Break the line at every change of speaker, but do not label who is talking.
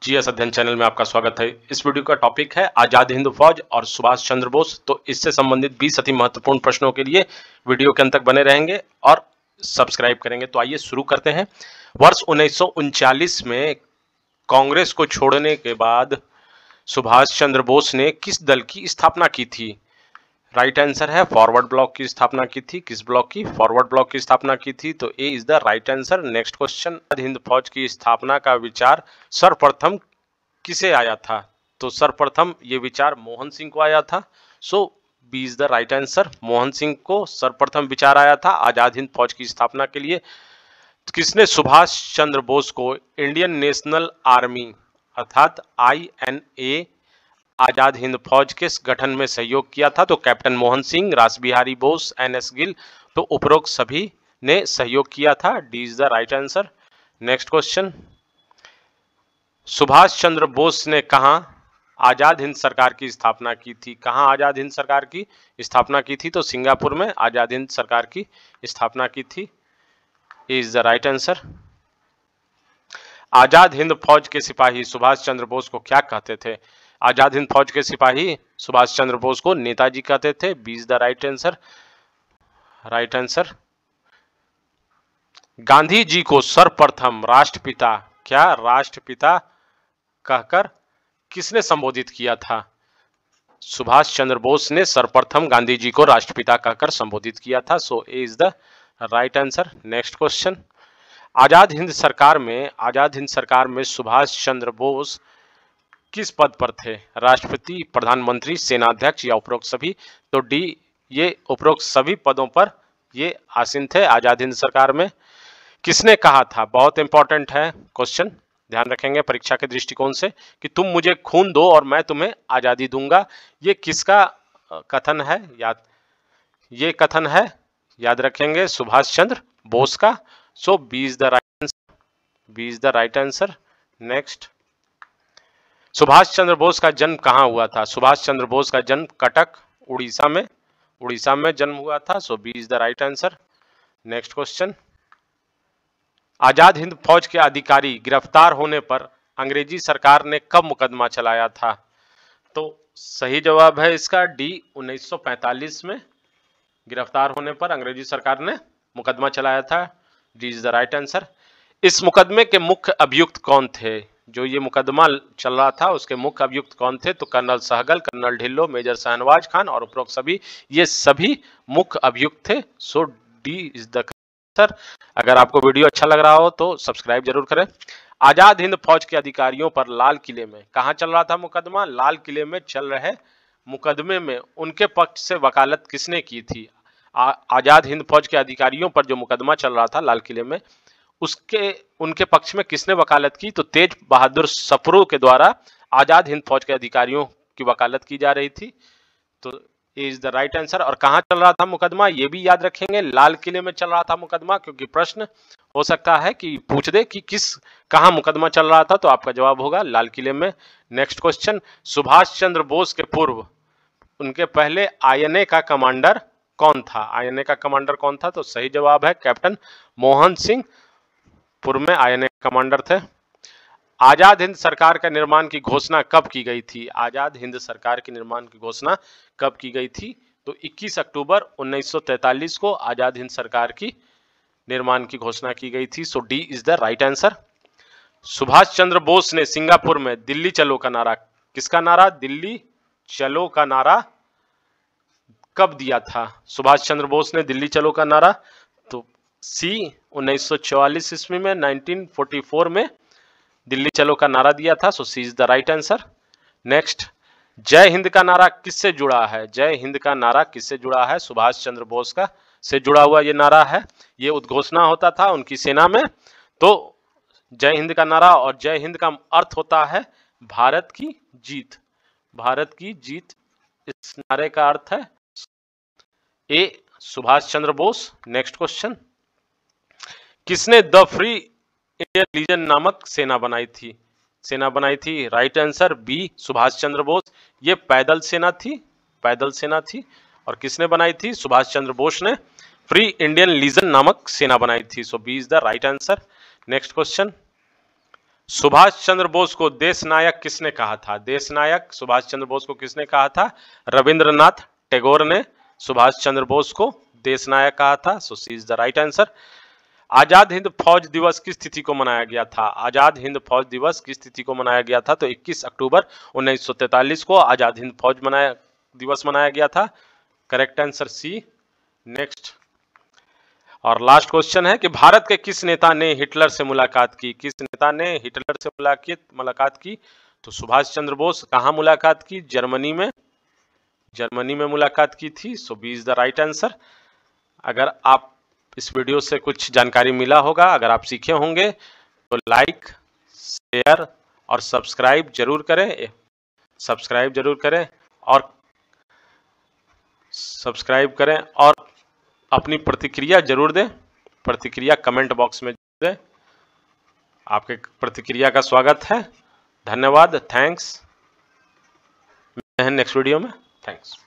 GS अध्ययन channel में आपका स्वागत है। इस वीडियो का टॉपिक है आजाद हिंद फौज और सुभाष चंद्र बोस। तो इससे संबंधित 20 अति महत्वपूर्ण प्रश्नों के लिए वीडियो के अंत तक बने रहेंगे और सब्सक्राइब करेंगे। तो आइए शुरू करते हैं। वर्ष 1939 में कांग्रेस को छोड़ने के बाद सुभाष चंद्र बोस ने किस दल की स्थापना की थी? राइट आंसर है फॉरवर्ड ब्लॉक की स्थापना की थी। किस ब्लॉक की? फॉरवर्ड ब्लॉक की स्थापना की थी। तो A is the right answer. Next question, Hind Fauj की स्थापना का विचार सर्वप्रथम किसे आया था? तो सर्वप्रथम ये विचार मोहन सिंह को आया था। So B is the right answer. Mohan Singh को सर्वप्रथम विचार आया था आजाद हिंद फौज की स्थापना के लिए। किसने सुभाष चंद्र बोस को इंडियन नेशनल आर्मी अर्थात INA आजाद हिंद फौज के गठन में सहयोग किया था? तो कैप्टन मोहन सिंह, रासबिहारी बोस, NS गिल। तो उपरोक्त सभी ने सहयोग किया था। D is the right answer. Next question, Subhash Chandra Bose ने कहां आजाद हिंद सरकार की स्थापना की थी? कहां आजाद हिंद सरकार की स्थापना की थी? तो सिंगापुर में आजाद हिंद सरकार की स्थापना की थी। Is the right answer. Azad Hind Fauj के सिपाही सुभाष चंद्र बोस को क्या कहते थे? आजाद हिंद फौज के सिपाही सुभाष चंद्र बोस को नेताजी कहते थे। B is the right answer. Right answer. Gandhi ji को सर्वप्रथम राष्ट्रपिता, क्या राष्ट्रपिता कहकर किसने संबोधित किया था? सुभाष चंद्र बोस ने सर्वप्रथम गांधी जी को राष्ट्रपिता कहकर संबोधित किया था। So A is the right answer. Next question, Azad Hind सरकार में सुभाष चंद्र बोस किस पद पर थे? राष्ट्रपति, प्रधानमंत्री, सेनाध्यक्ष या उपरोक्त सभी? तो डी, ये उपरोक्त सभी पदों पर ये आसीन थे आजाद हिंद सरकार में। किसने कहा था? बहुत इंपॉर्टेंट है क्वेश्चन, ध्यान रखेंगे परीक्षा के दृष्टिकोण से, कि तुम मुझे खून दो और मैं तुम्हें आजादी दूंगा। ये किसका कथन है? ये कथन है, याद रखेंगे, सुभाष चंद्र बोस का। So B is the right answer. B is the right answer. Next, Subhash Chandra Bose का जन्म कहाँ हुआ था? सुभाष चंद्र बोस का जन्म कटक, उड़ीसा में जन्म हुआ था। So B is the right answer. Next question, Azad Hind Fauj के अधिकारी गिरफ्तार होने पर अंग्रेजी सरकार ने कब मुकदमा चलाया था? तो सही जवाब है इसका डी, 1945 में गिरफ्तार होने पर अंग्रेजी सरकार ने मुकदमा चलाया था। D is the right answer. इस मुकदमे के मुख्य अभियुक्त कौन थे? जो ये मुकदमा चल रहा था उसके मुख्य अभियुक्त कौन थे? तो colonel Sahgal, colonel Dhillon, major Shahnawaz Khan और उपरोक्त सभी, ये सभी मुख्य अभियुक्त थे। So D is the answer. अगर आपको वीडियो अच्छा लग रहा हो तो सब्सक्राइब जरूर करें। आजाद हिंद फौज के अधिकारियों पर लाल किले में कहां चल रहा था मुकदमा? लाल किले में चल रहे मुकदमे में उनके पक्ष से वकालत किसने की थी? आजाद हिंद फौज के अधिकारियों पर जो मुकदमा चल रहा था लाल किले में, उनके पक्ष में किसने वकालत की? तो तेज बहादुर सप्रू के द्वारा आजाद हिंद फौज के अधिकारियों की वकालत की जा रही थी। तो इज द राइट आंसर। और कहां चल रहा था मुकदमा, ये भी याद रखेंगे, लाल किले में चल रहा था मुकदमा, क्योंकि प्रश्न हो सकता है कि पूछ दे कि कहां मुकदमा चल रहा था, तो आपका जवाब होगा लाल किले में। नेक्स्ट क्वेश्चन, सुभाष चंद्र बोस के पूर्व उनके पहले INA का कमांडर कौन था? INA का कमांडर कौन था? तो सही जवाब है कैप्टन मोहन सिंह, पूर्व में INA कमांडर थे। आजाद हिंद सरकार का निर्माण की घोषणा कब की गई थी? आजाद हिंद सरकार के निर्माण की घोषणा कब की गई थी? तो 21 अक्टूबर 1943 को आजाद हिंद सरकार की निर्माण की घोषणा की गई थी। So D is the right answer. Subhash Chandra Bose ने सिंगापुर में दिल्ली चलो का नारा, किसका नारा? दिल्ली चलो का नारा कब दिया था? सुभाष चंद्र बोस ने दिल्ली चलो का नारा, तो सी, 1944 ईस्वी में, 1944 में दिल्ली चलो का नारा दिया था। So C is the right answer. Next, Jai Hind का नारा किससे जुड़ा है? जय हिंद का नारा किससे जुड़ा है? सुभाष चंद्र बोस का से जुड़ा हुआ ये नारा है। ये उद्घोषणा होता था उनकी सेना में। तो जय हिंद का नारा, और जय हिंद का अर्थ होता है भारत की जीत। भारत की जीत, इस नारे का अर्थ है ए, सुभाष चंद्र बोस। नेक्स्ट क्वेश्चन, किसने द फ्री इंडियन लीजन नामक सेना बनाई थी? Right answer B, Subhash Chandra Bose. ये पैदल सेना थी। और किसने बनाई थी? सुभाष चंद्र बोस ने फ्री इंडियन लीजन नामक सेना बनाई थी। So B is the right answer. Next question, Subhash Chandra Bose को देश नायक किसने कहा था? देश नायक सुभाष चंद्र बोस को किसने कहा था? रविंद्रनाथ टैगोर ने सुभाष चंद्र बोस को देश नायक कहा था। So C is the right answer. Azad Hind फौज दिवस किस तिथि को मनाया गया था? आजाद हिंद फौज दिवस किस तिथि को मनाया गया था? तो 21 अक्टूबर 1943 को आजाद हिंद फौज दिवस मनाया गया था। Correct answer C. नेक्स्ट और लास्ट क्वेश्चन है कि भारत के किस नेता ने हिटलर से मुलाकात की? किस नेता ने हिटलर से मुलाकात की? तो सुभाष चंद्र बोस। कहां मुलाकात की? जर्मनी में। जर्मनी में मुलाकात की थी। So B is the right answer. अगर आप इस वीडियो से कुछ जानकारी मिला होगा, अगर आप सीखे होंगे तो लाइक, शेयर और सब्सक्राइब जरूर करें। और अपनी प्रतिक्रिया जरूर दें। प्रतिक्रिया कमेंट बॉक्स में दें। आपके प्रतिक्रिया का स्वागत है। धन्यवाद। थैंक्स। मिलते हैं नेक्स्ट वीडियो में। थैंक्स।